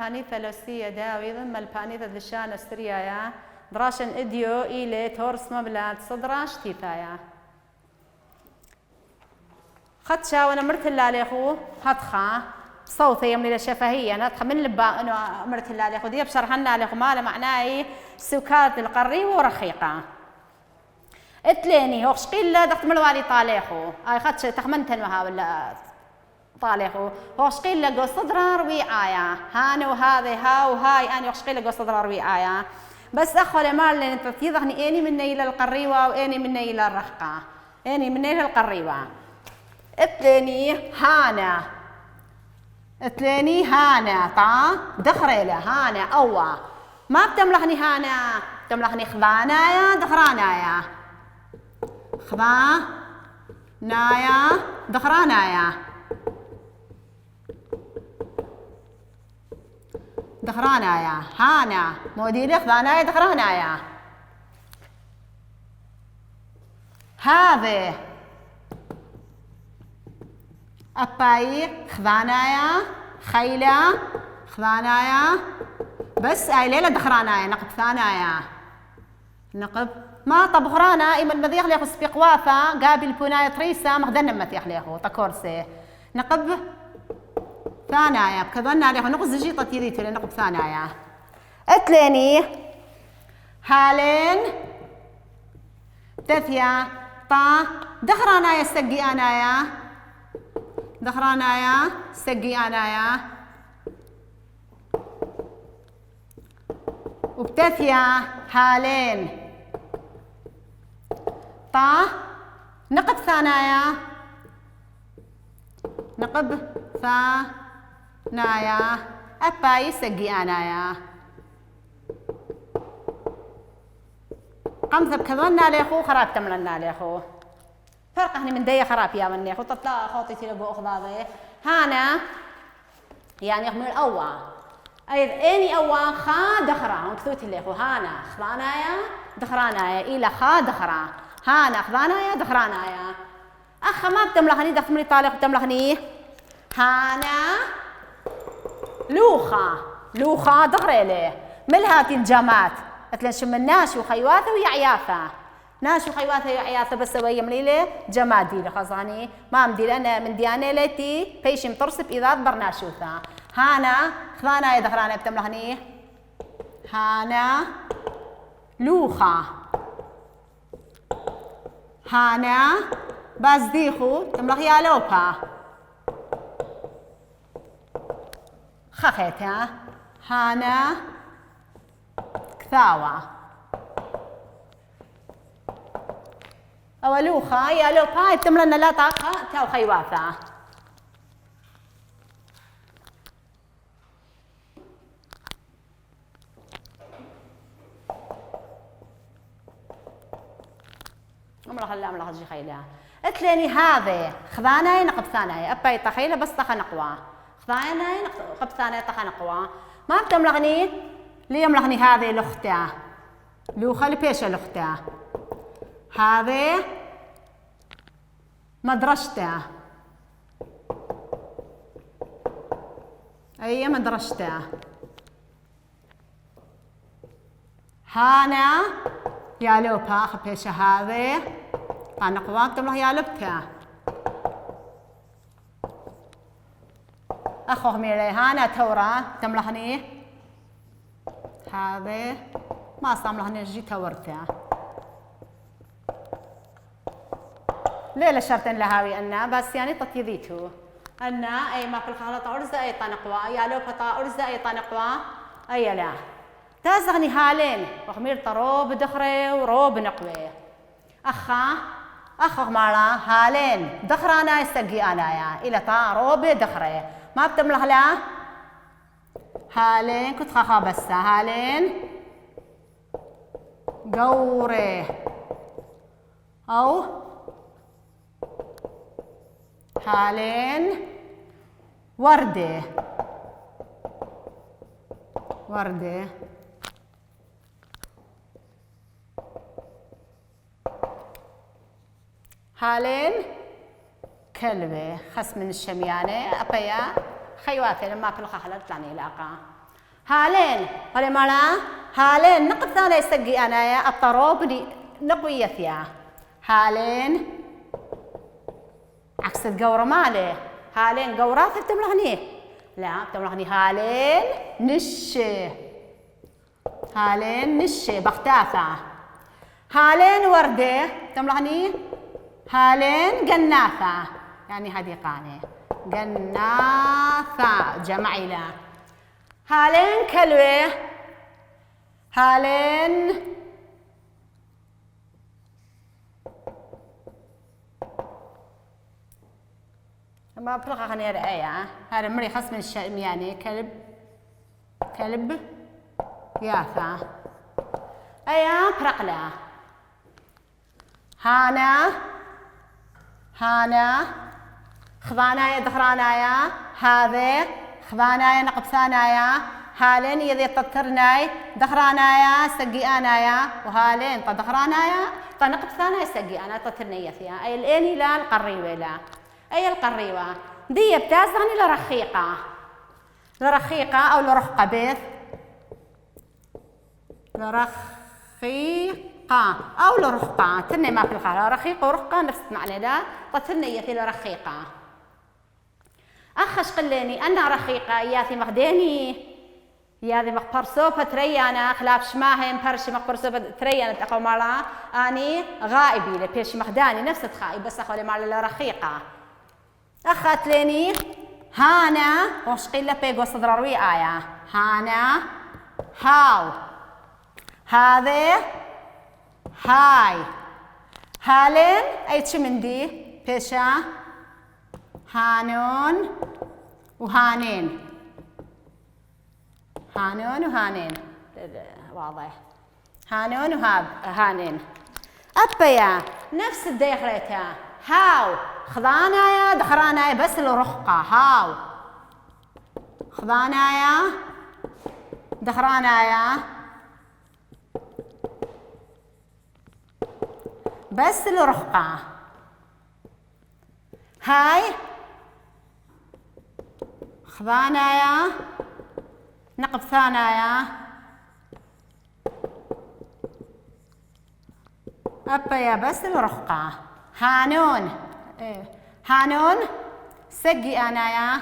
بانيثا لوسية داوي ضم البانيثا ذشان استريايا دراشن اديو إلي تورس مبلاد صدراش تيثايا خدشا وانا مرت اللاليخو هدخا صوتي يملي لشفهية ندخل من لبا انه مرت اللاليخو دي بشرحنا لكو مالا معناه سكات القري ورخيقة اتليني هوش قيل دخت ملوالي طاليخو اي خدش تخمنتن وها ولا طاليخو هوش قيل لقو صدرا روي آيا هانو هذي هاو هاي انا هوش قيل لقو صدرا روي آيا بس اخو لمال لان تيضغني اني مني الى القريوة واني مني الى الرخقة اني مني الى القريوة اتليني هانا اتليني هانا طا دخريله هانا اوا ما بتملخني هانا بتملخني خذانايا دخرانايا خذانايا دخرانايا دخرانايا هانا موديلي خذانايا دخرانايا هذه أباي خذانايا خيلة خذانايا بس اي ليلة دخرانايا نقب ثانايا نقب ما طبخرانا إما المذيخ ليخو سبيق وافا قابل بوناية تريسا مخدنا مذيخ ليخو تكورسي نقب ثانايا بكذنا ليخو نقب زجيطة تيريتو نقب ثانايا اتليني هالين تثيا طا دخرانايا سقي انايا دخرانايا سقي انايا وبتثيا هالين طا نقب ثانايا نقب ثانايا أباي سقي انايا قمت بكذونا ليخو خراب تملنا ليخو فرق هني من دي خراب يا مني خو تطلع خاطي تلقوا اخضاضي هانا يعني من الاول ايض اني اوا خا دخرا كثوت ليخو هانا خضانايا دخرانايا الى خا دخرا هانا خضانايا دخرانايا اخ ما بتملخني دخمري طالق بتملخني هانا لوخا دخريلي ملهاتي الجامات مثلا شمناش وخيواثه ويعياثه ناش وخيواثه ويعياثه بس ويا مليله جمادي لخزاني ما مدي انا من ديانه لتي بيشم ترسب اذا برناشوثا هانا خذانا دخرانا بتملخني هانا لوخا هانا بازديخو تملخ يا لوبا خخيتها هانا كثاوة أولوخا يا لوبا تملنا لا طاقة تاو خيواثا امرأة لا امرأة جي خيلها اتليني هذه خذاناي نقب ثاناي أباي طخيلة بس طخ نقوى خذاناي نقب ثاناي طخ نقوى ما بتملغني لي يملغني هذه الأختة لوخا لبيش الأختة هذه مدرشته أي مدرشته هانا يا لوبا خبيش هذه أنا قوام تملغ يا لبته أخوه ميري هانا تورا تملغني هذه ما صاملهني جي تورته ليلة شرطن لهاوي أنا بس يعني تطيذيتو أنا أي ما في الخلطة أرزة أي طنقوة يا لو فتا أرزة أي طنقوة أي لا تازغني هالين وخمير طروب دخري وروب نقوي أخ مالا هالين دخرانا يسقي أنايا إلى طا روب دخري ما بتملح لا هالين كنت خاخا بس هالين قوري أو هالين وردة هالين كلبة خس من الشميانة أبيا خيواتي لما في الخخلة تطلعني لاقا هالين هالي مالا هالين نقب ثاني يسقي أنا يا الطروب نقوية فيها هالين عكس القورة ماله هالين قورات بتملغني لا بتملغني هالين نشة هالين نشة بختافة هالين وردة بتملغني هالين قناثة يعني هديقانة قناثة جمعي لا هالين كلوة هالين ما بلغة غني رأيها هذا مري خص من الشأم يعني كلب يافا أيا برقلة هانا خضانايا دخرانايا هذا خضانايا نقبسانايا هالين يذي تطرناي دخرانايا سقيانايا وهالين دخرانايا نقبسانايا سقيانا تطرنية فيها أي الإني لا القريوة لا أي القريوة دي بتازغني لرخيقة أو لرخقة بيث لرخيقة أو لرخقة تني ما في الخارة رخيقة ورخقة نفس معنى لا تطرنية في لرخيقة أخش قليني أنا رخيقة ياثي مغديني ياثي مقبرسوبة تريانا خلاف شماهم برشي مقبرسوبة تريانا تقوى مالا أني غائبي لبيش مغداني نفس تخائي بس أخولي مالا لرخيقة أخت ليني هانا وشقي لبيق وصدر روي آية هانا هاو هذا هاي هالين أي تشمندي بيشا هانون وهانين واضح هانون وهانين أبيا نفس الديخريتا هاو خضانايا دخرانايا بس الرخقة هاو خضانايا دخرانايا بس الرخقة هاي خضانايا نقب ثانايا أبيا بس الرخقة هانون سقي أنايا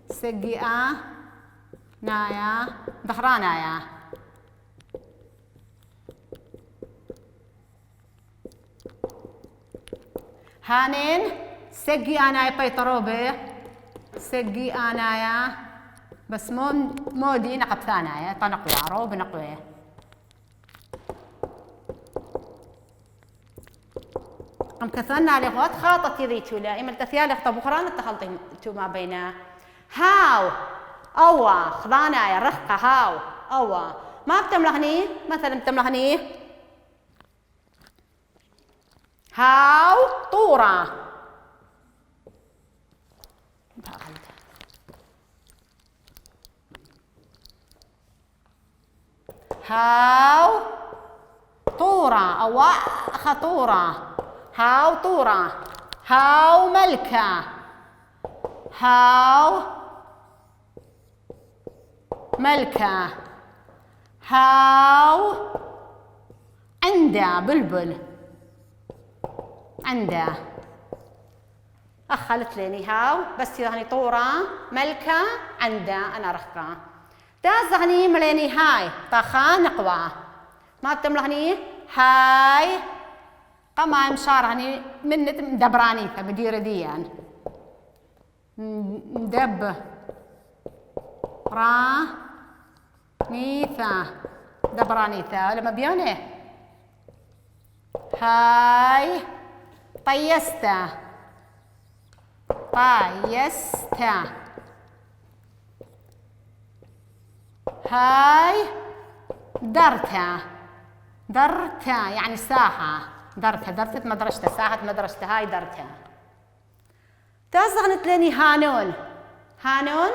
سقي نايا دخرانايا هانين سقي أنايا بيطروبة سقي أنايا بس مودي نقب ثانايا طنقوي عروب نقوي قم كثرنا لغوات خاطت يذيتو لا إما التثيال يخطب أخرى التخلطي ما بينا هاو أوا خضانايا رخقة هاو أوا ما بتملغني مثلا بتملغني هاو طورة هاو طورة أو خطورة هاو طورة هاو ملكة هاو ملكة هاو عنده بلبل عنده أخلت ليني هاو بس يعني طورة ملكة عنده أنا رخقة تازغني مليني هاي طخا نقوى ما بتملغني هاي قما مشارعني من دبرانيثة مديرة ديان دب را نيثة دبرانيثة لما بيونه هاي طيسته هاي درتها يعني ساحة درتة مدرسته ساحة مدرسته هاي درتها تازغنت لني هانون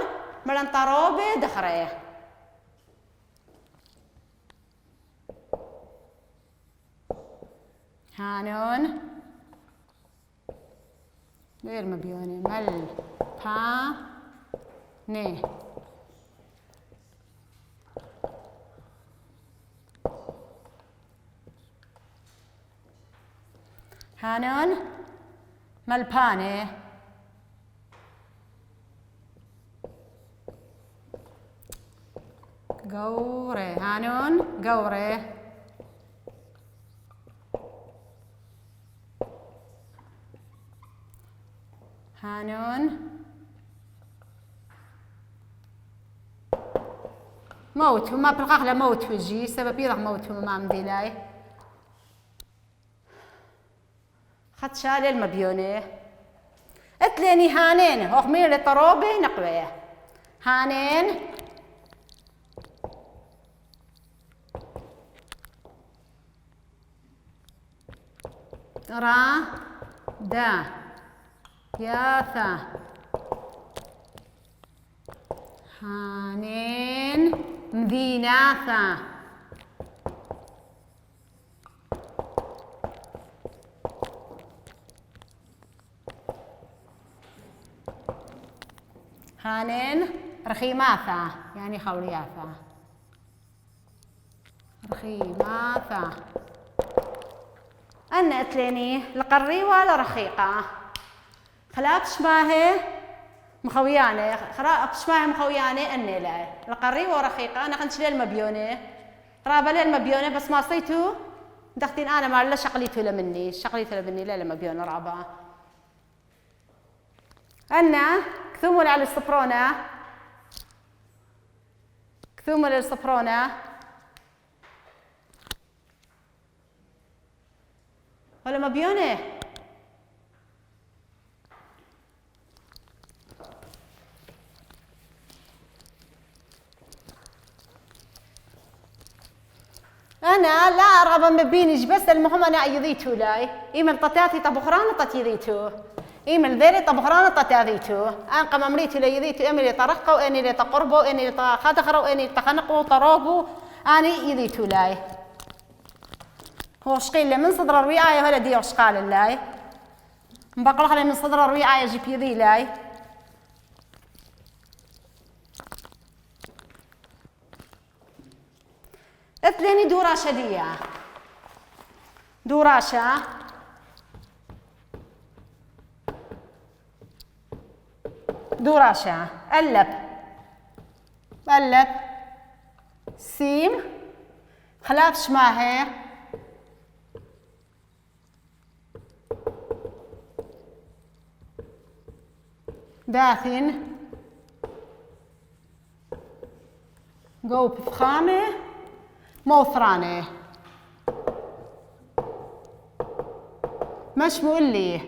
ملان طروبة دخريه هانون غير مبيوني مل با ني هانون ملبانه قوري هانون قوري هانون موت ما بالغاغ لا موت وجي سبب يضغ موت ما مديلاي خد شالي المبيونة اتليني هانين اغمير لطروبي نقويه هانين را دا ياثا هانين مديناثا هانين رخيماثا يعني خولياثا رخيماثا أنا أتليني لقري ولا رخيقة خلاب شماهي مخوياني خراب شماهي مخوياني أني لا لقري ورخيقة أنا خنش لي المبيونة رابا لي المبيونة بس ما صيتو دختين أنا ما لا شقليتو لمني شقليتو لمني لا المبيونة رابا أنا كثومول على الصبرونة كثومول الصبرونة ولا مبيونة أنا لا أرغب مبينج بس المهم أنا يذيتو لاي إيمن طتاتي طبخران طتيذيتو إيمن ذيري طبخران طتاذيتو أنقم أمريتو ليذيتو إيمن اللي طرقوا وإني اللي تقربوا وإني اللي خدخروا وإني اللي تخنقوا وطروقوا أني يذيتو لاي هو شقيل من صدر الرعاية ولا دي وشقال اللاي مبقلق من صدر الرعاية جيب يذي لاي اتليني دوراشة ديا دوراشة دوراشة ألب سيم خلاف شماهي داثن قوب فخامة موثرانة مش مقولي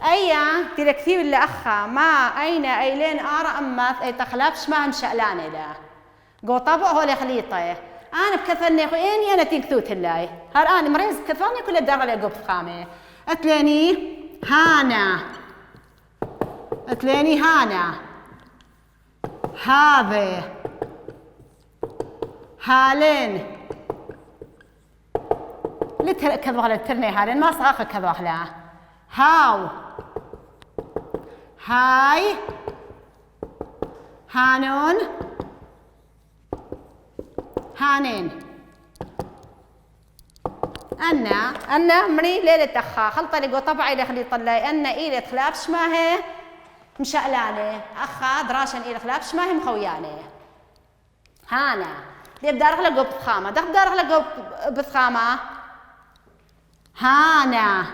أي تركتيب اللي أخا ما أين أيلين آرا أماث أي تخلافش ما مشألانة لا قو طبق هو اللي خليطه أنا بكثرني خويني أنا تنكثوت اللاي هر أنا مريز كثرني كل الدرجة اللي قوب فخامة أتلاني هانا أتلاني هانا هذا هالين لتر كذا ترني هالين ما صاخ كذا لا هاو هاي هانون هانين أنا مري ليلة أخا خلطة لقو طبعي لخلي طلعي أنا إيلة خلاف شماهي مشألانة أخا دراشن إيلة خلاف شماهي مخويانة هانا دي بدارغ لقو بثخامة دخ بدارغ لقو بثخامة هانا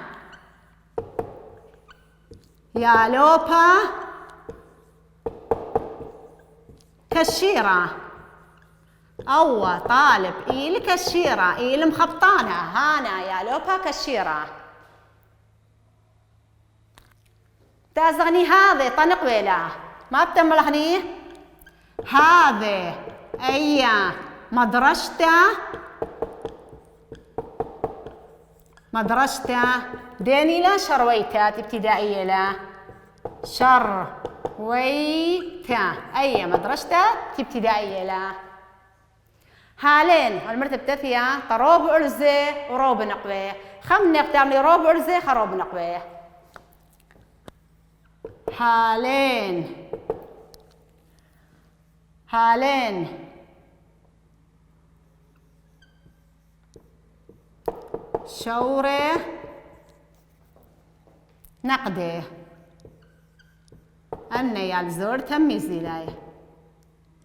يا لوبا كشيرة أو طالب إيل كشيرة إيل مخبطانة هانا يا لوبا كشيرة تازغني هذا طنق ويلا ما بتملغني هذا أي مدرسته ديني لا شرويتات ابتدائية لا شرويتا أي مدرسته ابتدائية لا هالين المرتب تثيا طروب أرزة وروب نقوة خم نقتامي روب أرزة خروب نقوة هالين شورة نقده أن يالزور تميزي لاي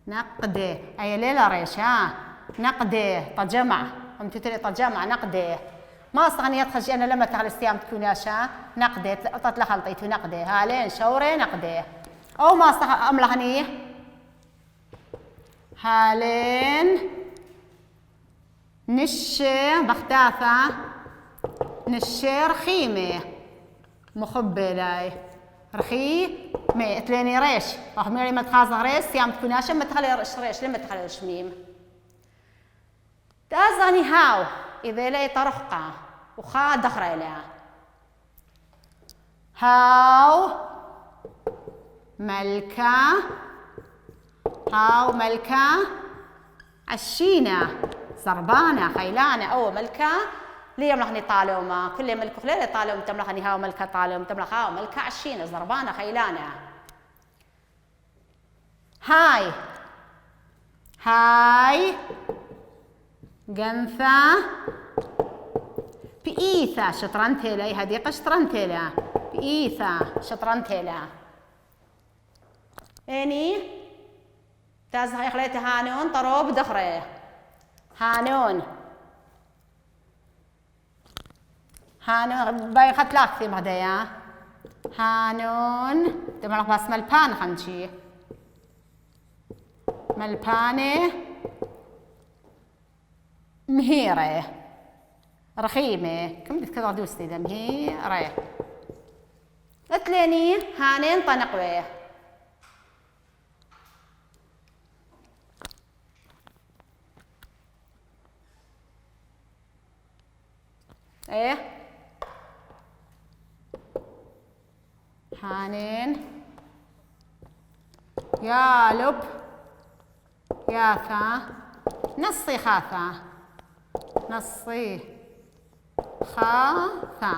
نقده أي ليلة ريش نقده طجمع هم تتري طجمع نقده ما أصغني يدخل أنا لما تغل السيام تكون ياشا نقده تطلع خلطيتو نقده هالين شوري نقده أو ما أصغ أملغني هالين نشي بختاثة نشي رخيمة مخبلاي رخيمة تليني ريش أخميري ما تخازغ ريش سيام تكون ياشا ما تخلي ريش لما تخلي رشميم تازاني هاو إذا لي طرقة وخا دخرة لها هاو ملكة عشينة زربانة خيلانة أو ملكة ليه يملخني طالومة كل ملك خليل طالوم تملخني هاو ملكة طالوم تملخ هاو ملكة عشينة زربانة خيلانة هاي قنثة بإيثة شطرنتيلا هديقة شطرنتيلا بإيثة شطرنتيلا إني تاز هاي خليت هانون طروب دخرة هانون باي خطلاك في مغديا هانون تملك بس ملبان خنشي ملبانة مهيرة رخيمة كم بدك كذا دوستي ده مهيرة قتليني هانين طنقوي ايه هانين يا لب ياثا نصي خاثا نصي خاثا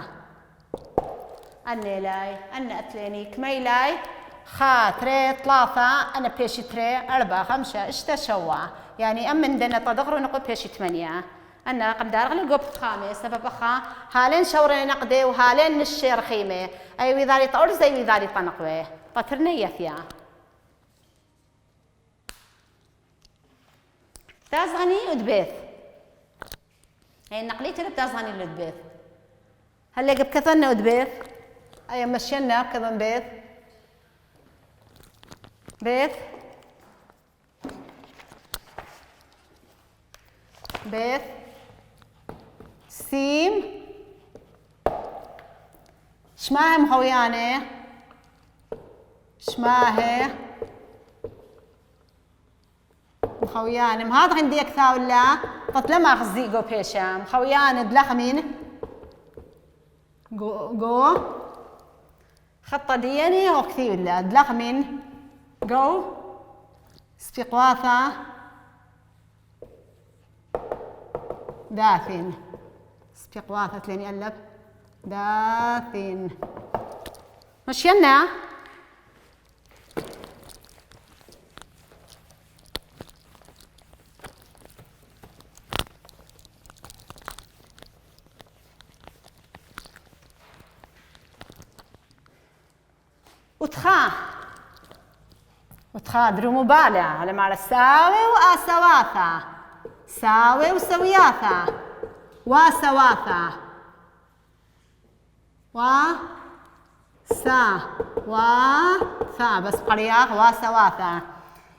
أني لاي أنا أتليني كميلاي خا تري ثلاثة أنا بيشي تري أربعة خمسة إشتا شوا يعني أمن دنا تدغرو نقول بيشي ثمانية أنا قدار غلي قبت خامس سبب خا هالين شوري نقدي وهالين نشي رخيمة أي وذاري طور زي وذاري طنقوي طترنية فيها تازغني ودبيث هي النقلية اللي بتازغني الودبيث هلا قب كثرنا ودبيث أي مشينا كذا بيث بيث سيم شماهي مخويانة شماهي مخويانة مهاد عندي أكثر ولا تطلما خزي جو بيشا مخويانة دلخمين جو خطة دياني وكثير ولا دلخمين جو سبيقواثة داثن سبيقواثة تليني ألف داثن مشينا وتخا درو مبالغة على مال ساوي وأسواثة ساوي وسوياثة وسواثة وثا بس قرياخ وسواثة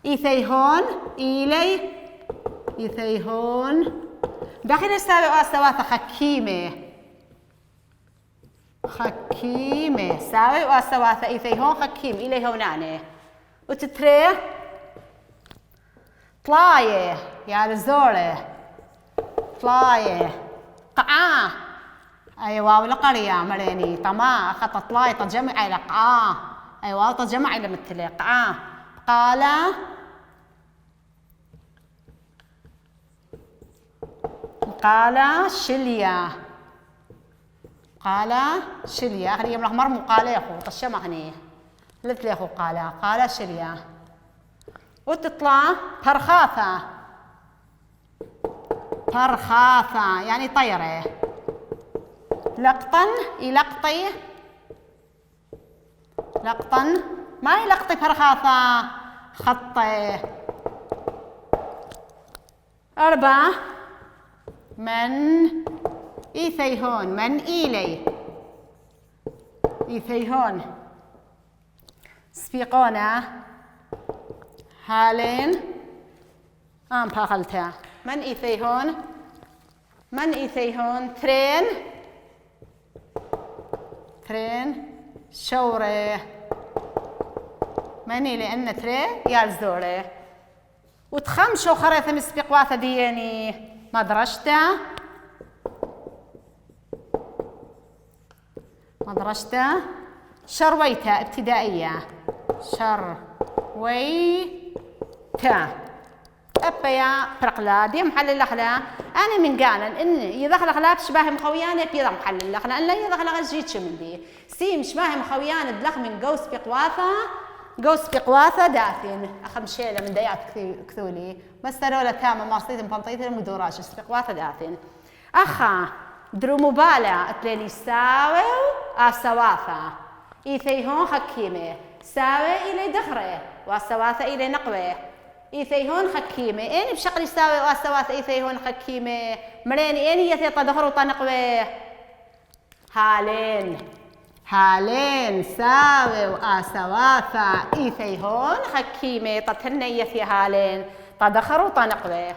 إيثيهون إلي إيثيهون داخل ساوي وسواثة خكيمة ساوي وسواثة إيثيهون خكيم إلي هوناني وتتريه طلاية يا الزورة طلاية قعاه أيوة ولا قرية مريني طما خط طلاية تجمع إلى قعاه أيوة تجمع إلى مثل قعاه قال شليا هني يملح مرمو قال يا أخو طشمه هني لت لي أخو قال شليا وتطلع فرخاثة يعني طيرة لقطا يلقطي لقطا ما يلقطي فرخاثة خطه. 4 من إيثيهون من إيلي إيثيهون سبيقونا هالين باغلتا من إيثيهون ترين شورة مني لأن تري يالزورة وتخمشوا خريطة مسبقواتا دياني مدرشتا شرويتا ابتدائية شرويتا أبيا برقلا دي محل الأخلا أنا من قانن إن يدخل أخلا بشباه مخويانة بيضا محل الأخلا إن لا يدخل أغجيتش من دي سيم شباه مخويانة دلخ من قوس بقواثة داثين أخم شيلة من ديات كثولي بس ترولة تامة مارصيت مفنطيت المدوراش سبقواثة داثين أخا درو مبالة أتليني ساوي وأسواثة إيثيهون حكيمة ساوي إلي دخرة وأسواثة إلي نقوة إيثيهون حكيمة إني بشقلي ساوي وأسواثة إيثيهون حكيمة مريني إني يثيطة دخر وطنقوة هالين ساوي وأسواثة إيثيهون حكيمة تتهني يثي هالين تدخر وطنقوة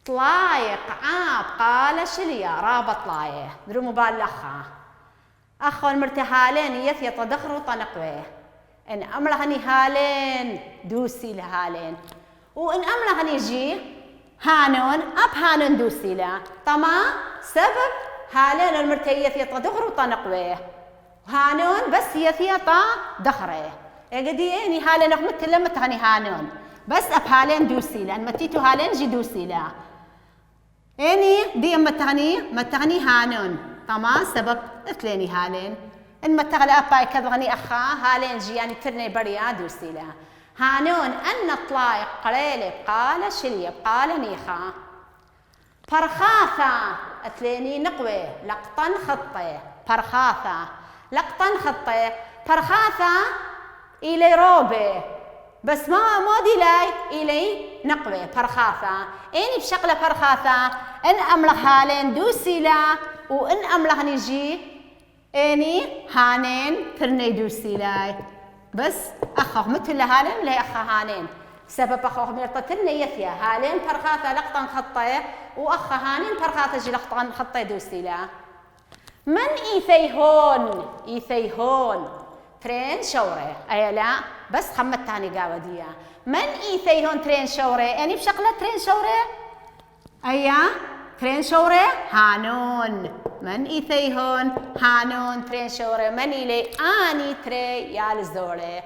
طلايق عاب قال شليا رابط طلايق درو مبالخة أخو المرتهالين يثي تدخر وطنقوة إن أمرهني هالين دوسي لهالين وإن أمرهني جي هانون هانون دوسي له طما سبب هالين المرتيث يطدخر وطنقوه هانون بس يثيطا دخره يقديني هالين أخمت لما تغني هانون بس أب هالين دوسي له أن متيتو هالين جي دوسي له إني دي متغني هانون طما سبب اثليني هالين إن متغلى أباي كذغني أخا هالين جي يعني ترني بريا دوسي له هانون أن طلايق قليل قال شليب قال نيخا فرخاثة أتليني نقوة لقطا خطة فرخاثة لقطا خطة فرخاثة إلي روبة بس ما ديلاي إلي نقوة فرخاثة إني بشغلة فرخاثة إن أملخ هالين دوسي له وإن أملخ نجي إني هانين ترني دوسي لاي بس أخوه مثل هالين لي أخا هانين سبب أخوه ميرتتني يثيا هالين فرخاثة لقطا خطة وأخا هانين فرخاثة جي لقطا خطة دوسي لا من إيثيهون ترين شورة أي لا بس خمت تاني قاودية من إيثيهون ترين شورة يعني بشغلة ترين شورة أيا ترين شورة هانون من إيثيهون هانون ترين شورة من إلي آني تري يالزورة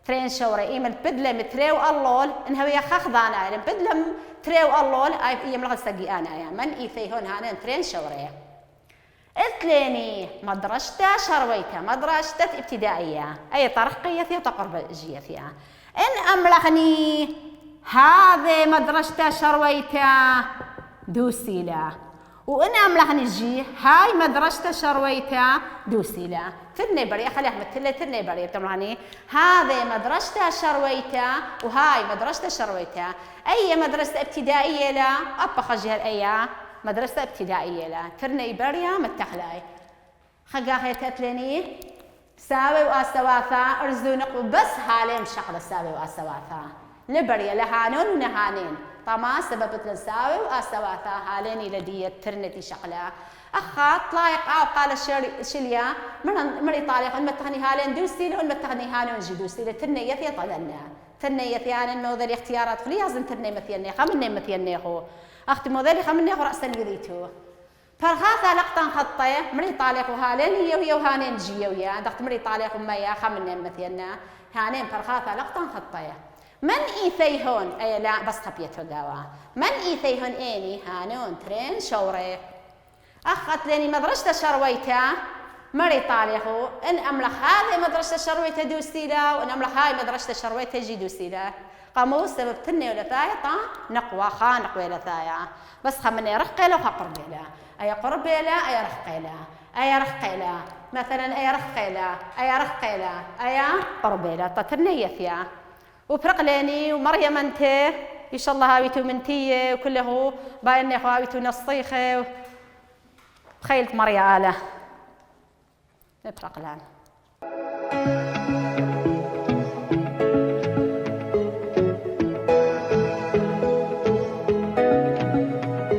ترين شورة إيمل بدلم تري واللول إنها ويا خخضانا يعني بدلم تري واللول أي يملغ السقي أنا يعني من إيثيهون هانون ترين شورة اثليني مدرسة شرويتها مدرسة ابتدائية أي طرقية فيها وتقرب جية فيها إن أملغني هذه مدرسة شرويتها دوسيلا وإن أملغني جي هاي مدرسة شرويتها دوسيلا ترني بري خلي أحمد ترني بري بتملغني هذه مدرسة شرويتها وهاي مدرسة شرويتها أي مدرسة ابتدائية لا أبا خجها الأيام مدرسة ابتدائية لا ترني بريا متخلاي خجاهي تتلني ساوي وأسواثا أرزونق بس هالين شغلة ساوي وأسواثا لبريا لهانون ونهانين طما سببت لساوي وأسواثا هالين لدي ترنتي شغلة أخا طلايق قال شليا من إيطاليا إن متغني هالين دوسيلة وإن متغني هانون جي دوسيلة ترني يثي طلنا ترني يثي أنا الموضوع الاختيارات فلي لازم ترني مثيلني خمني مثيلني هو أختي موديلي خمني رأسا قذيتو فرخاثة لقطا خطية مري طالق وهالين يويا وهانين جيويا دخت مري طالق وميا خمني مثيلنا هانين فرخاثة لقطا خطية من إيثيهون أي لا بس خبيت وقاوا من إيثيهون إني هانون ترين شوري أخت لني مدرسة شرويتا مري طالقو إن أملخ هذه مدرسة شرويتا دوسيلا وإن أملخ هاي مدرسة شرويتا جي دوسيلا قاموس سبب تني ولا ثايا طا نقوى خانق ولا ثايا بس خمني رحقيلا وخقربيلا أي قربيلا أي رحقيلا مثلا أي رخيلة أي رخيلة أي قربيلة تترنيث يا وبرقلاني ومريم أنت إن شاء الله هاويتو منتية وكله باين هاويتو نصيخة خيلت مريالة برقلان